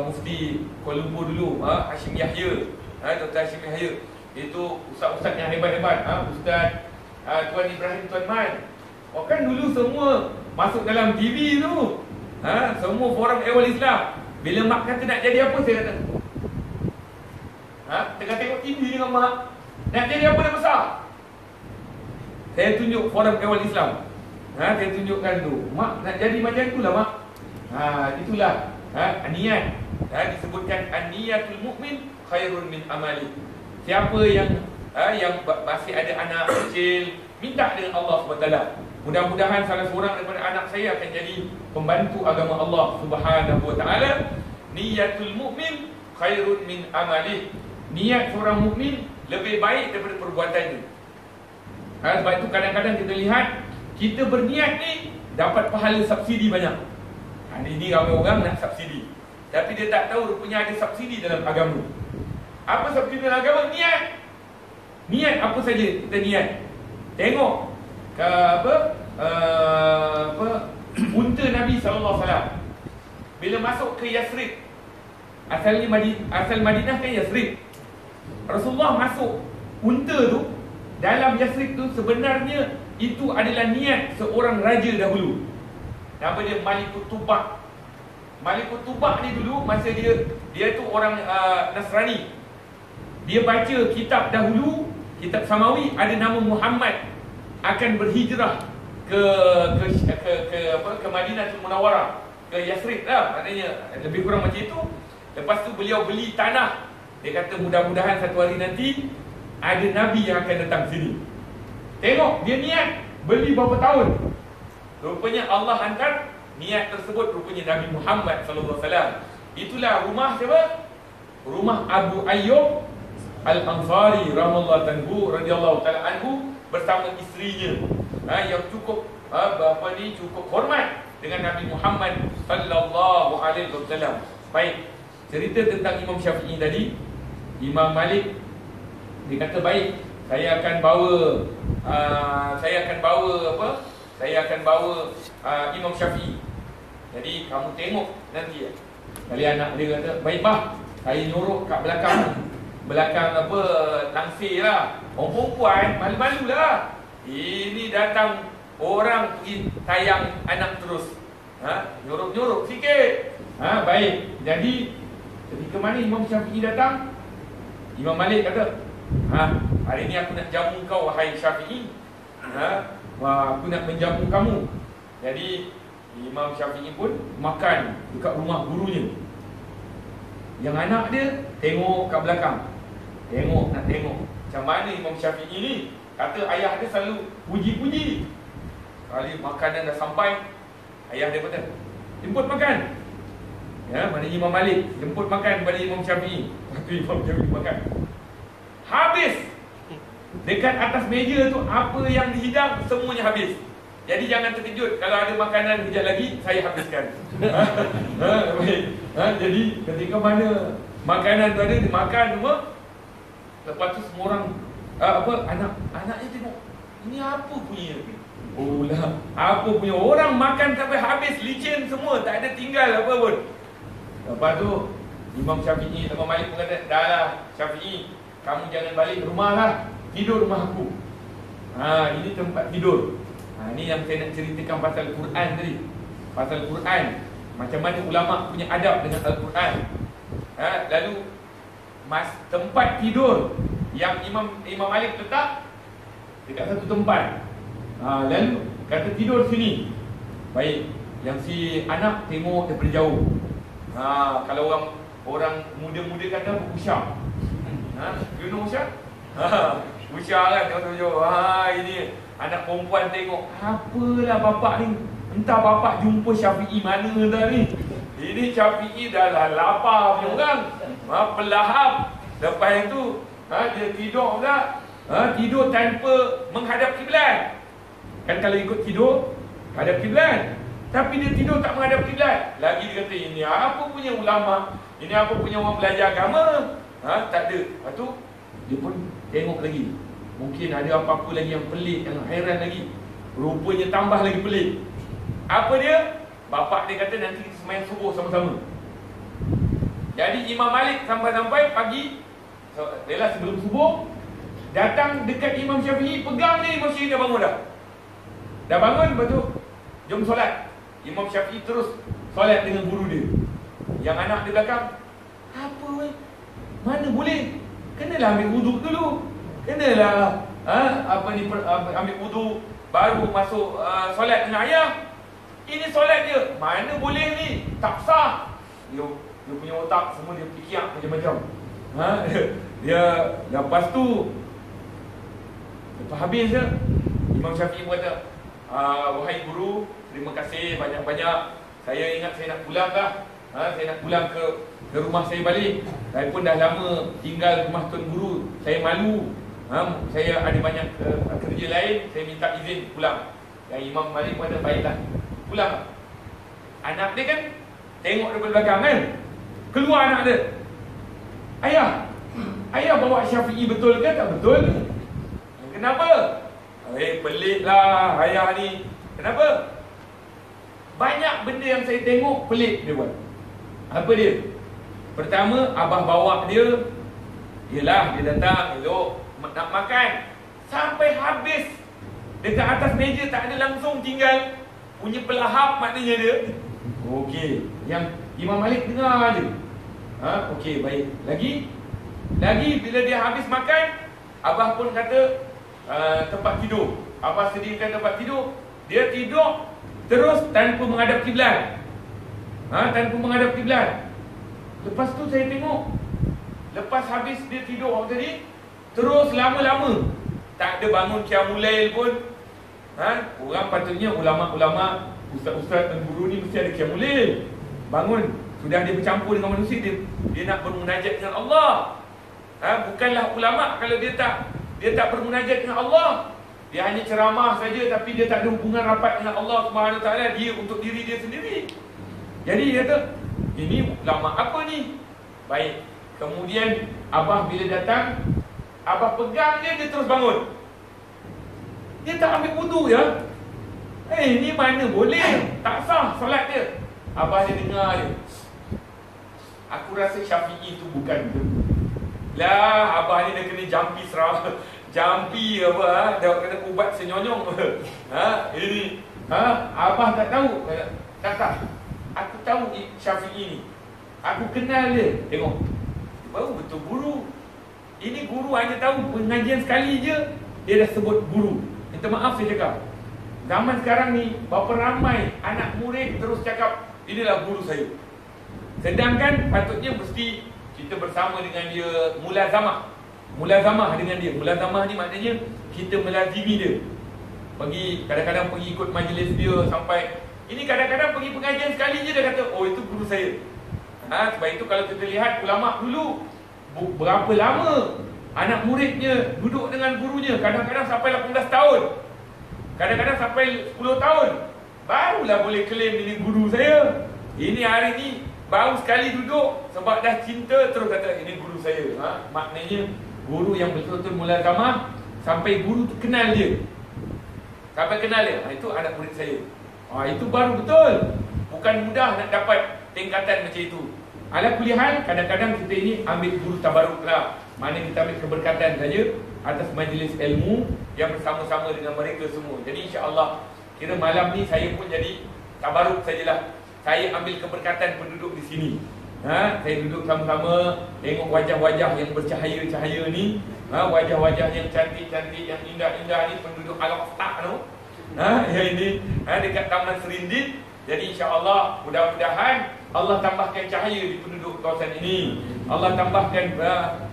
Mufti Kuala Lumpur dulu, Hashim Yahya, Dr. Hashim Yahya. Itu ustaz-ustaz yang hebat-hebat, Ustaz Tuan Ibrahim Tuan Man. Kan dulu semua masuk dalam TV tu, semua forum Ehwal Islam. Bila mak kata nak jadi apa, saya kata tengah tengok TV dengan mak, nak jadi apa dah besar. saya tunjuk Forum Kawal Islam. Saya tunjukkan tu. Mak nak jadi macam itulah mak. Itulah niat. Disebutkan an-niyatul mukmin khairun min amali. Siapa yang masih ada anak kecil, minta dengan Allah SWT. Mudah-mudahan salah seorang daripada anak saya akan jadi pembantu agama Allah Subhanahu wa taala. Niyatul mukmin khairun min amali. Niat seorang mukmin lebih baik daripada perbuatannya. Sebab itu kadang-kadang kita lihat kita berniat ni dapat pahala subsidi banyak. Ini ramai orang nak subsidi, tapi dia tak tahu rupanya ada subsidi dalam agama. Apa subsidi dalam agama? Niat. Niat apa saja kita niat. Tengok ke unta Nabi SAW bila masuk ke Yasrib. Asal Madinah kan Yasrib. Rasulullah masuk unta tu dalam Yasrib tu, sebenarnya itu adalah niat seorang raja dahulu. Nama dia Malikut Tubak. Malikut Tubak ni dulu masa dia tu orang Nasrani. Dia baca kitab dahulu, kitab Samawi, ada nama Muhammad akan berhijrah ke Madinatul Munawwarah, ke Yasrib lah, maknanya lebih kurang macam itu. Lepas tu beliau beli tanah. Dia kata mudah-mudahan satu hari nanti ada Nabi yang akan datang sini. Tengok dia niat beli berapa tahun. Rupanya Allah hantar niat tersebut, rupanya Nabi Muhammad SAW. Itulah rumah siapa? Rumah Abu Ayyub Al-Ansari radhiyallahu ta'ala anhu bersama isterinya, yang cukup cukup hormat dengan Nabi Muhammad sallallahu alaihi wasallam. Baik, cerita tentang Imam Syafi'i tadi. Imam Malik dia kata, baik, saya akan bawa Imam Syafi'i. Jadi kamu tengok nanti. Kali anak dia kata, baik bah, saya nyuruh kat belakang langsir lah. Orang perempuan malu-malu lah. Ini datang orang pergi tayang anak terus. Nyuruh sikit. Baik. Jadi ketika mana Imam Syafi'i datang, Imam Malik kata, hari ni aku nak jamu kau wahai Syafi'i. Aku nak menjamu kamu. Jadi Imam Syafi'i pun makan dekat rumah gurunya. Yang anak dia tengok kat belakang. Nak tengok macam mana Imam Syafi'i ni. Kata ayah dia selalu puji-puji. Kali makanan dah sampai, ayah dia kata, jemput makan. Mana Imam Malik jemput makan pada Imam Syafi'i. Waktu Imam Syafi'i makan, habis. Dekat atas meja tu apa yang dihidang semuanya habis. Jadi jangan terkejut kalau ada makanan kejap lagi saya habiskan. Jadi ketika mana makanan tu ada, dimakan semua. Lepas tu semua orang anaknya tengok, ini apa punya? Apa punya? Orang makan sampai habis, licin semua, tak ada tinggal apa pun. Lepas tu Imam Syafi'i, Imam Malik pun kata, dah lah Syafi'i, kamu jangan balik rumah lah, tidur rumah aku. Ini tempat tidur. Ini yang saya nak ceritakan pasal Quran tadi. Pasal Quran, macam mana ulama punya adab dengan Al-Quran. Lalu tempat tidur yang Imam Malik letak dekat satu tempat. Lalu kata tidur sini. Baik, yang si anak tengok daripada jauh. Kalau orang muda-muda kata usyam. You know usyam? Usyam kan, tengok jauh. Ini anak perempuan tengok, apalah bapak ni, entah bapak jumpa Syafi'i mana dah ni. Ini Syafi'i dah lah lapar punya orang, pelahap. Lepas itu dia tidur pula, tidur tanpa menghadap kiblat. Kan kalau ikut tidur hadap kiblat, tapi dia tidur tak menghadap kiblat. Lagi dia kata, ini apa punya ulama, ini apa punya orang belajar agama. Tak ada. Lepas tu dia pun tengok lagi, mungkin ada apa-apa lagi yang pelik, yang hairan lagi. Rupanya tambah lagi pelik. Apa dia? Bapak dia kata nanti kita sembahyang subuh sama-sama. Jadi Imam Malik sampai pagi, lelah sebelum subuh, datang dekat Imam Syafi'i, pegang ni Imam Syafi'i dah bangun dah. Dah bangun, lepas tu jom solat. Imam Syafi'i terus solat dengan guru dia. Yang anak di belakang, apa weh? Mana boleh? Kenalah ambil wuduk dulu. Kenalah ambil wudu, baru masuk solat dengan ayah. Ini solat dia, mana boleh ni, tak sah. Dia punya otak semua dia fikir macam-macam. Dia lepas tu, lepas habis je, Imam Syafi'i berkata, wahai guru, terima kasih banyak-banyak. Saya ingat saya nak pulang dah. Saya nak pulang ke rumah saya balik. Saya pun dah lama tinggal rumah Tuan Guru. Saya malu. Saya ada banyak kerja lain. Saya minta izin pulang. Yang Imam Malik kata, baiklah, pulang. Anak dia kan tengok daripada belakang kan. Keluar anak dia. Ayah bawa Syafi'i betul ke tak betul? Kenapa? Peliklah ayah ni. Kenapa? Banyak benda yang saya tengok pelik dia buat. Apa dia? Pertama, abah bawa dia. Yelah, dia datang elok nak makan. Sampai habis dekat atas meja tak ada langsung tinggal. Punya pelahap maknanya dia. Okey, yang Imam Malik dengar je. Okey, baik. Lagi bila dia habis makan, abah pun kata tempat tidur. Abah sediakan tempat tidur. Dia tidur terus tanpa menghadap kiblat. Tanpa menghadap kiblat. Lepas tu saya tengok, lepas habis dia tidur tadi, terus lama-lama tak ada bangun qiyamul lail pun. Orang patutnya ulama-ulama, ustaz-ustaz dan guru ni mesti ada qiyamul lail. Bangun, sudah dia bercampur dengan manusia, dia nak bermunajat dengan Allah. Bukanlah ulama kalau dia tak bermunajat dengan Allah. Dia hanya ceramah saja tapi dia tak ada hubungan rapat dengan Allah Subhanahu Wa Taala, dia untuk diri dia sendiri. Jadi dia kata, ini ulama apa ni? Baik. Kemudian abah bila datang, abah pegang dia terus bangun. Dia tak ambil wudu ya. Ni mana boleh? Tak sah solat dia. Abah dia dengar dia. Aku rasa Syafi'i tu bukan tu. Lah, abah ni dah kena jampi serah. Jampi apa, dah kena ubat senyonyong. Ini. Abah tak tahu. Tak. Aku tahu Syafi'i ni. Aku kenal dia. Tengok. Baru betul guru. Ini guru hanya tahu pengajian sekali je dia dah sebut guru. Minta maaf saya cakap. Zaman sekarang ni berapa ramai anak murid terus cakap inilah guru saya. Sedangkan patutnya mesti kita bersama dengan dia, mulazamah dengan dia. Mulazamah ni maknanya kita melazimi dia. Kadang-kadang pergi ikut majlis dia sampai. Ini kadang-kadang pergi pengajian sekali je dia kata, oh itu guru saya. Sebab itu kalau kita lihat ulama dulu, berapa lama anak muridnya duduk dengan gurunya. Kadang-kadang sampai 18 tahun, kadang-kadang sampai 10 tahun, barulah boleh claim ini guru saya. Ini hari ni baru sekali duduk sebab dah cinta terus kata ini guru saya. Maknanya guru yang betul-betul mulazamah sampai guru tu kenal dia. Sampai kenal dia, itu anak murid saya. Itu baru betul. Bukan mudah nak dapat tingkatan macam itu. Ala kulli hal, kadang-kadang kita ini ambil guru tabaruk lah. Mana kita ambil keberkatan saja atas majlis ilmu yang bersama-sama dengan mereka semua. Jadi insya-Allah kira malam ni saya pun jadi tabaruk sajalah. Saya ambil keberkatan penduduk di sini. Saya duduk sama-sama, tengok wajah-wajah yang bercahaya-cahaya ni, wajah-wajah yang cantik-cantik, yang indah-indah ni, penduduk Al-Qahtah tu. Yang ini dekat Taman Serindit. Jadi insya-Allah mudah-mudahan Allah tambahkan cahaya di penduduk kawasan ini. Allah tambahkan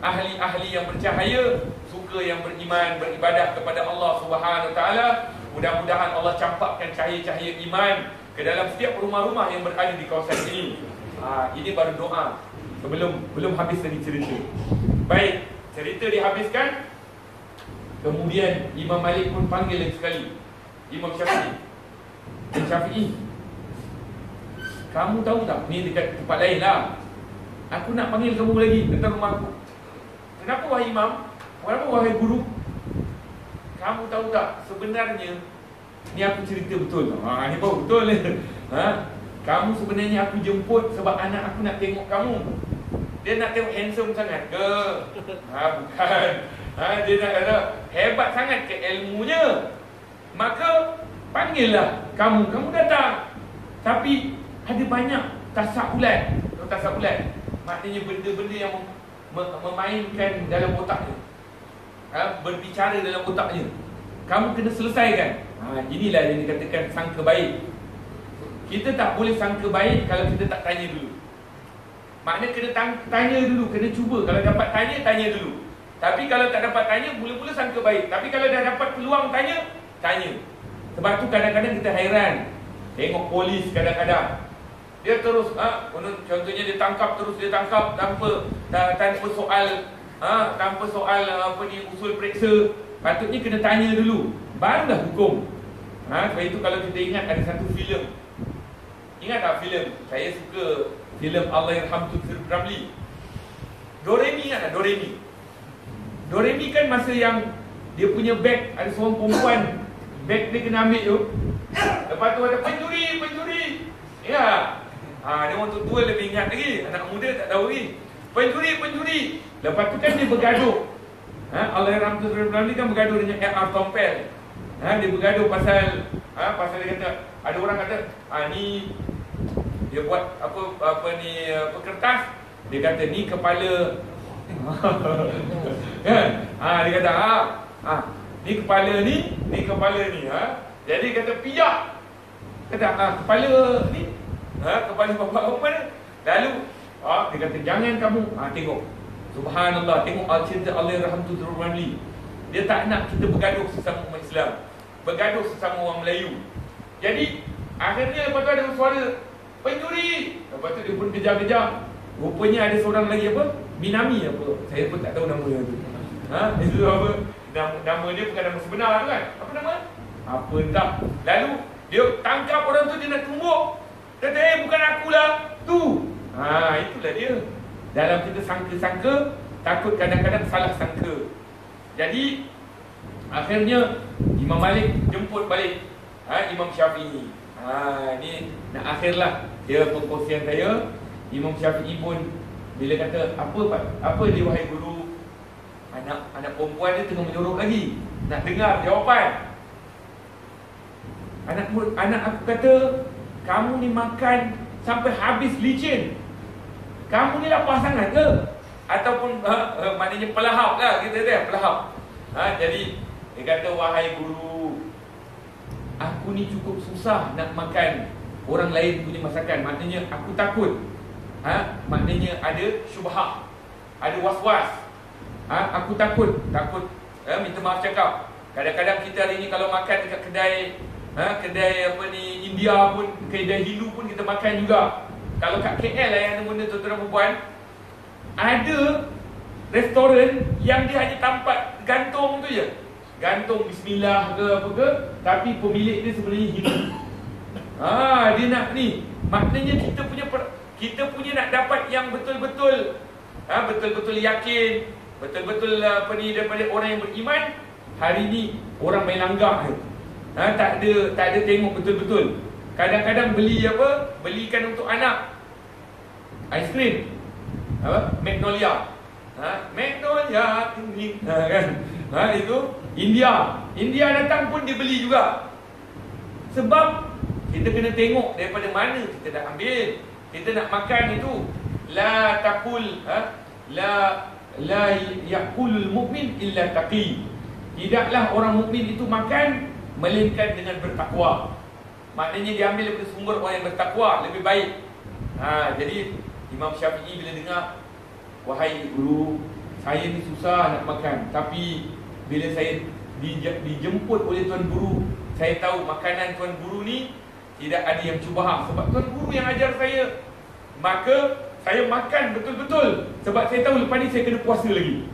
ahli-ahli yang bercahaya, suka yang beriman, beribadah kepada Allah Subhanahu Wa Taala. Mudah-mudahan Allah campakkan cahaya-cahaya iman ke dalam setiap rumah-rumah yang berada di kawasan ini. Ini baru doa. Belum habis tadi cerita. Baik, cerita dihabiskan. Kemudian Imam Malik pun panggil lagi sekali Imam Syafi'i. Kamu tahu tak, ni dekat tempat lain lah, aku nak panggil kamu lagi tentang rumah aku. Kenapa wahai imam? Kenapa wahai guru? Kamu tahu tak, sebenarnya ni aku cerita betul. Ni baru betul. Kamu sebenarnya aku jemput sebab anak aku nak tengok kamu. Dia nak tengok handsome sangat ke? Bukan. Dia nak kata hebat sangat ke ilmunya. Maka panggillah kamu. Kamu datang. Tapi ada banyak tasawulat. Maknanya benda-benda yang memainkan dalam otaknya. berbicara dalam otaknya. Kamu kena selesaikan. Inilah yang dikatakan sangka baik. Kita tak boleh sangka baik kalau kita tak tanya dulu. Maknanya kena tanya dulu, kena cuba. Kalau dapat tanya dulu. Tapi kalau tak dapat tanya, mula-mula sangka baik. Tapi kalau dah dapat peluang tanya. Sebab tu kadang-kadang kita hairan. Tengok polis kadang-kadang dia terus contohnya dia tangkap tanpa soal usul periksa. Patutnya kena tanya dulu, barulah hukum. Sebab itu kalau kita ingat ada satu filem. Ingat tak filem? Saya suka filem Allahyarham Tufir Ramli. Doremi, ingat tak Doremi? Doremi kan masa yang dia punya beg, ada seorang perempuan, beg dia kena ambil tu. Lepas tu ada pencuri. Ya. Dia orang tua lebih ingat lagi. Anak muda tak tahu lagi. Pencuri. Lepas tu kan dia bergaduh. Allahyarham Tufir Ramli kan bergaduh dengan R.R. Tompel. Dia bergaduh pasal dia kata, ada orang kata, ni dia buat kertas. Dia kata ni kepala. Dia kata ni kepala ni. Jadi kata pijak. Kata kepala ni. Kepala bapak apa mana? Lalu dia kata jangan kamu tengok. Subhanallah, tengok cerita Allahyarham Tufir Ramli. Dia tak nak kita bergaduh sesama umat Islam, bergaduh sesama orang Melayu. Jadi akhirnya lepas tu ada suara pencuri. Lepas tu dia pun kejar-kejar. Rupanya ada seorang lagi Minami saya pun tak tahu nama dia tu. Itu apa? Nama dia bukan nama sebenar tu kan? Apa nama? Apa entah. Lalu dia tangkap orang tu, dia nak tumbuk. Kata bukan akulah tu. Itulah dia. Dalam kita sangka-sangka, takut kadang-kadang salah sangka. Jadi akhirnya Imam Malik jemput balik Imam Syafi'i. Ni nak akhirlah dia perkongsian saya. Imam Syafi'i pun bila kata apa dia wahai guru, anak perempuan dia tengah menyorok lagi, nak dengar jawapan. Anak aku kata, kamu ni makan sampai habis licin. Kamu ni lapar sangat ke? Ataupun maknanya pelahap lah kita dia, pelahap. Jadi dia kata, wahai guru, aku ni cukup susah nak makan orang lain punya masakan. Maknanya aku takut. Maknanya ada syubhah, ada was-was. Aku takut minta maaf cakap. Kadang-kadang kita hari ni kalau makan dekat kedai India pun, kedai Hindu pun kita makan juga. Kalau kat KL lah yang ada benda tuan-tuan perempuan, ada restoran yang dia hanya tampak gantung tu je. Gantung bismillah ke apa ke, tapi pemilik dia sebenarnya Hindu. Dia nak ni. Maknanya kita punya nak dapat yang betul-betul betul-betul yakin, betul-betul daripada orang yang beriman. Hari ni orang main langgah je. Tak ada tengok betul-betul. Kadang-kadang belikan untuk anak aiskrim Magnolia. Magnolia kan. Itu India datang pun dia beli juga. Sebab kita kena tengok daripada mana kita dah ambil. Kita nak makan itu, la taqul la yaqulul mu'min illa taqi. Tidaklah orang mukmin itu makan melainkan dengan bertakwa. Maknanya dia ambil daripada sumber orang yang bertakwa, lebih baik. Jadi Imam Syafi'i bila dengar, wahai guru, saya ni susah nak makan, tapi bila saya dijemput oleh tuan guru, saya tahu makanan tuan guru ni tidak ada yang cubah. Sebab tuan guru yang ajar saya, maka saya makan betul-betul. Sebab saya tahu lepas ni saya kena puasa lagi.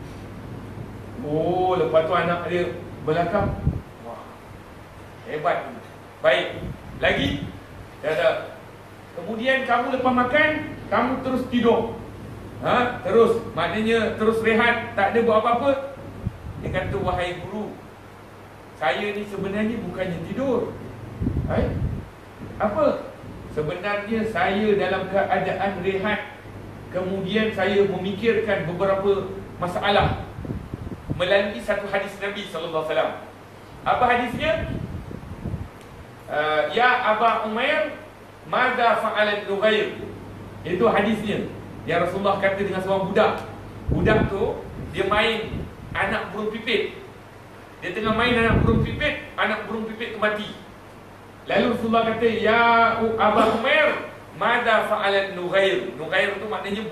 Lepas tu anak dia belakang, wah, hebat. Baik. Lagi kemudian kamu lepas makan, kamu terus tidur. Terus, maknanya terus rehat, tak ada buat apa-apa. Dia kata, wahai guru, saya ni sebenarnya bukannya tidur. Apa? Sebenarnya saya dalam keadaan rehat, kemudian saya memikirkan beberapa masalah melalui satu hadis Nabi SAW. Apa hadisnya? Ya Aba Umair, Mada fa'alan Nughair. Itu hadisnya. Ya Rasulullah kata dengan seorang budak. Budak tu dia main anak burung pipit. Dia tengah main anak burung pipit tu mati. Lalu Rasulullah kata, ya Aba Umair, mada fa'alat Nughair. Nughair tu maknanya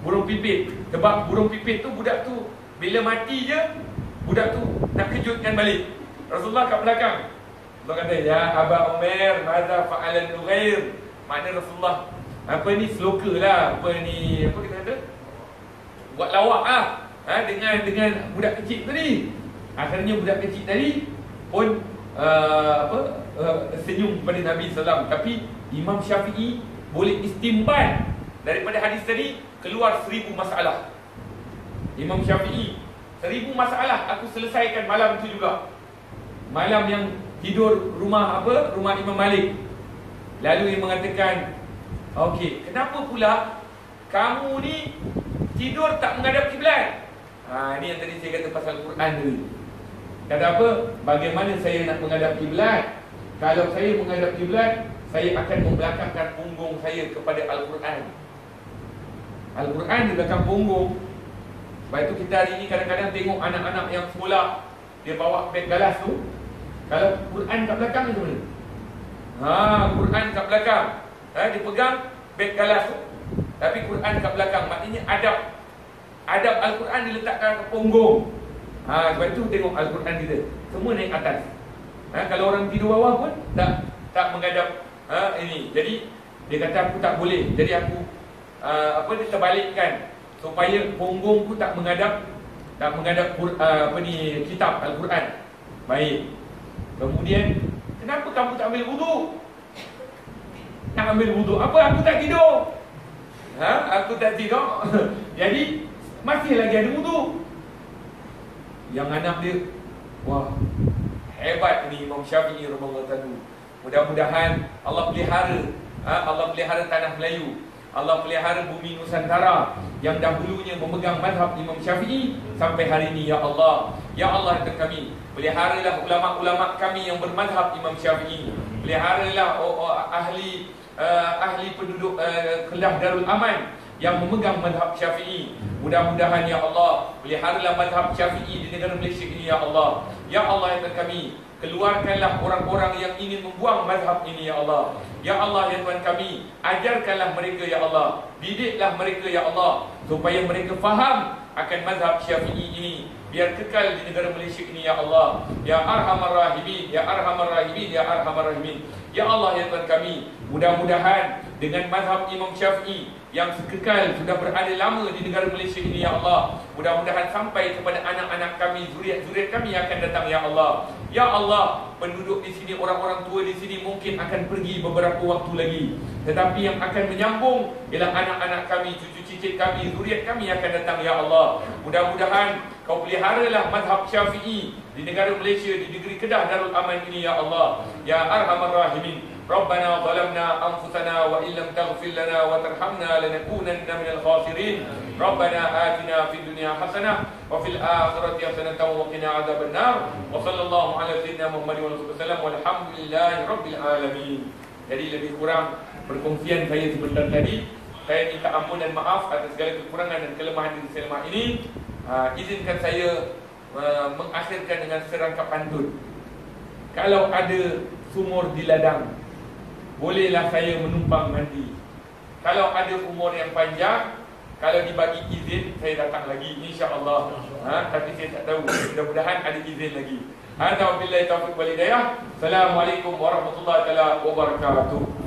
burung pipit. Sebab burung pipit tu, budak tu bila mati je, budak tu nak kejutkan balik. Rasulullah kat belakang. Rasulullah kata, ya Aba Umair, mada fa'alat Nughair. Makna Rasulullah sloka lah, apa kita kata, buat lawak lah, dengan budak kecil tadi. Akhirnya budak kecil tadi pun senyum kepada Nabi SAW. Tapi Imam Syafi'i boleh istimbat daripada hadis tadi, keluar 1000 masalah. Imam Syafi'i, 1000 masalah aku selesaikan malam itu juga. Malam yang tidur rumah Imam Malik. Lalu dia mengatakan, okey, kenapa pula kamu ni tidur tak menghadap kiblat? Ini yang tadi saya kata pasal Quran tadi. Kata apa? Bagaimana saya nak menghadap kiblat? Kalau saya menghadap kiblat, saya akan membelakangkan punggung saya kepada Al-Quran. Al-Quran di belakang punggung. Sebab itu kita hari ini kadang-kadang tengok anak-anak yang sekolah, dia bawa beg galas tu. Kalau Quran kat belakang itu mana? Quran kat belakang. Dia pegang beg galas tu, tapi Quran kat belakang. Maknanya adab Al-Quran diletakkan ke punggung. Sebab itu tengok Al-Quran kita semua naik atas. Kalau orang tidur bawah pun tak menghadap ini. Jadi dia kata aku tak boleh. Jadi aku dia terbalikkan supaya punggungku tak menghadap kitab Al-Quran. Baik. Kemudian, kenapa kamu tak ambil wudu? Nak ambil wudu. Apa? Aku tak tidur. Aku tak tidur. Jadi masih lagi ada wudu. Yang anak dia, wah, hebat ni Imam Syafi'i radhiyallahu anhu. Mudah-mudahan Allah pelihara tanah Melayu, Allah pelihara bumi Nusantara yang dahulunya memegang mazhab Imam Syafi'i sampai hari ini. Ya Allah, ya Allah kami, peliharalah ulama-ulama kami yang bermazhab Imam Syafi'i. Peliharalah ahli penduduk Kedah Darul Aman yang memegang mazhab Syafi'i. Mudah-mudahan ya Allah, peliharalah mazhab Syafi'i di negara Malaysia ini ya Allah. Ya Allah ya kami, keluarkanlah orang-orang yang ingin membuang mazhab ini ya Allah. Ya Allah ya Tuhan kami, ajarkanlah mereka ya Allah, didiklah mereka ya Allah, supaya mereka faham akan mazhab Syafi'i ini, biar kekal di negara Malaysia ini ya Allah. Ya Arhamar Rahimin, ya Arhamar Rahimin, ya Arhamar Rahimin. Ya Allah ya Tuhan kami, mudah-mudahan dengan mazhab Imam Syafi'i yang kekal sudah berada lama di negara Malaysia ini ya Allah, mudah-mudahan sampai kepada anak-anak kami, zuriat-zuriat kami yang akan datang ya Allah. Ya Allah, penduduk di sini, orang-orang tua di sini mungkin akan pergi beberapa waktu lagi, tetapi yang akan menyambung ialah anak-anak kami, cucu cicit kami, zuriat kami yang akan datang ya Allah. Mudah-mudahan Kau peliharalah mazhab Syafi'i di negara Malaysia, di negeri Kedah Darul Aman ini ya Allah. Ya Arhamar Rahimin. Rabbana zalamna anfusana wa illam taghfir lana wa tarhamna lanakunanna minal khasirin. Rabbana atina fid dunya hasanah wa fil akhirati hasanah wa qina adzaban nar. Wa sallallahu ala sayyidina Muhammadin wa alihi wasallam walhamdulillahi rabbil alamin. Jadi lebih kurang perkongsian saya sebentar tadi. Saya minta ampun dan maaf atas segala kekurangan dan kelemahan diri saya lemah ini. Izinkan saya mengakhirkan dengan serangkap pantun. Kalau ada sumur di ladang, bolehlah saya menumpang mandi. Kalau ada umur yang panjang, kalau dibagi izin, saya datang lagi insya-Allah. Tapi saya tak tahu, mudah-mudahan ada izin lagi. Hadza billahi taufiq wal hidayah. Assalamualaikum warahmatullahi wabarakatuh.